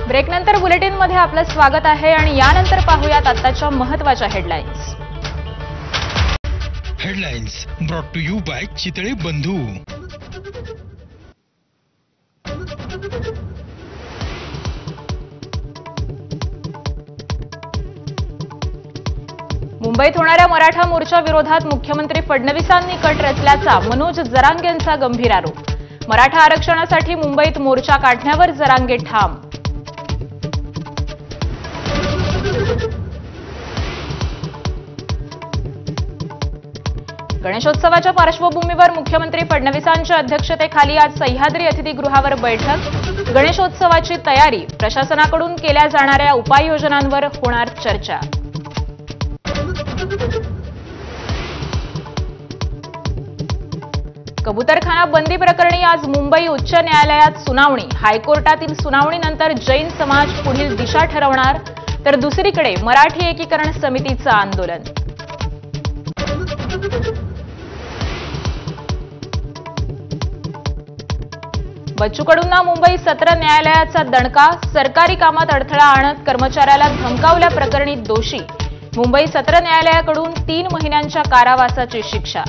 ब्रेकनंतर बुलेटिनमध्ये आपलं स्वागत आहे आणि यानंतर पाहूयात आताच्या महत्त्वाच्या headlines. Headlines brought to you by Chitale Bandhu. मुंबईत होणाऱ्या मराठा मोर्चा विरोधात मुख्यमंत्री फडणवीसांनी कट रचल्याचा मनोज जरांगेंचा गंभीर आरोप. मराठा आरक्षणासाठी मुंबईत मोर्चा काढण्यावर जरांगे ठाम. गणेशोत्सवाच्या पार्श्वभूमीवर मुख्यमंत्री फडणवीसांच्या अध्यक्षतेखाली आज सह्याद्री अतिथीगृहावर बैठक. गणेशोत्सवाची तयारी, प्रशासनाकडून केल्या जाणाऱ्या उपाययोजनांवर होणार चर्चा. कबूतरखाना बंदी प्रकरणी आज मुंबई उच्च न्यायालयात सुनावणी. हायकोर्टातील सुनावणीनंतर जैन समाज पुढील दिशा ठरवणार, तर दुसरीकडे मराठी एकीकरण समितीचं आंदोलन. बच्चू कडूंना मुंबई सत्र न्यायालयाचा दणका. सरकारी कामात अडथळा आणत कर्मचाऱ्याला धमकावल्याप्रकरणी दोषी. मुंबई सत्र न्यायालयाकडून 3 महिन्यांच्या कारावासाची शिक्षा.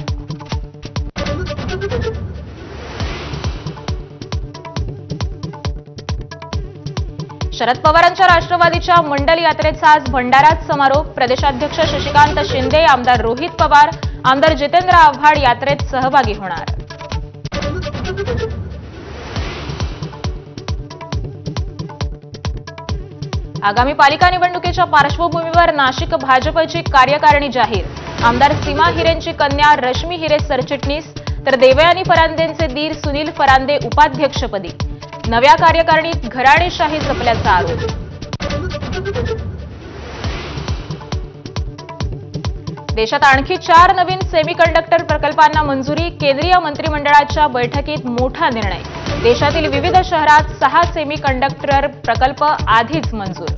शरद पवारांच्या राष्ट्रवादीच्या मंडल यात्रेचा आज भंडाऱ्यात समारोप. प्रदेशाध्यक्ष शशिकांत शिंदे, आमदार रोहित पवार, आमदार जितेंद्र आव्हाड यात्रेत सहभागी होणार. आगामी पालिका निवडणुकीच्या पार्श्वभूमीवर नाशिक भाजपची कार्यकारिणी जाहीर. आमदार सीमा हिरेंची कन्या रश्मी हिरे सरचिटणीस, तर देवयानी फरांदेंचे दीर सुनील फरांदे उपाध्यक्षपदी. नव्या कार्यकारिणीत घराणेशाही जपल्याचा आरोप. देशात आणखी 4 नवीन सेमीकंडक्टर प्रकल्पांना मंजुरी. केंद्रीय मंत्रिमंडळाच्या बैठकीत मोठा निर्णय. देशातील विविध शहरात 6 सेमीकंडक्टर प्रकल्प आधीच मंजूर.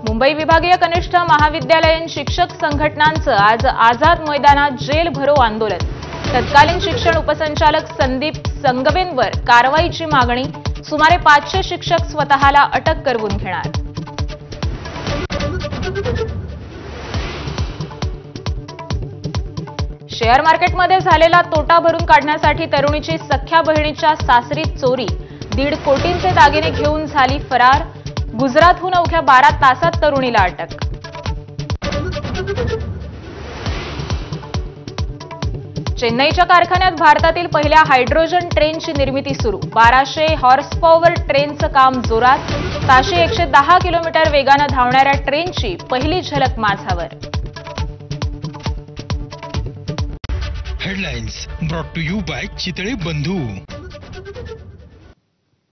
मुंबई विभागीय कनिष्ठ महाविद्यालयीन शिक्षक संघटनांचं आज आझाद मैदानात जेल भरो आंदोलन. तत्कालीन शिक्षण उपसंचालक संदीप संगवेंवर कारवाईची मागणी. सुमारे 500 शिक्षक स्वतःला अटक करवून घेणार. शेअर मार्केटमध्ये झालेला तोटा भरून काढण्यासाठी तरुणीची सख्या बहिणीच्या सासरी चोरी. 1.5 कोटींचे दागिने घेऊन झाली फरार. गुजरातहून अवघ्या 12 तासात तरुणीला अटक. चेन्नईच्या कारखान्यात भारतातील पहिल्या हायड्रोजन ट्रेनची निर्मिती सुरू. 1200 हॉर्स पॉवर ट्रेनचं काम जोरात. ताशी 110 किलोमीटर वेगानं धावणाऱ्या ट्रेनची पहिली झलक माझावर. Headlines brought to you by Chitale बंधू.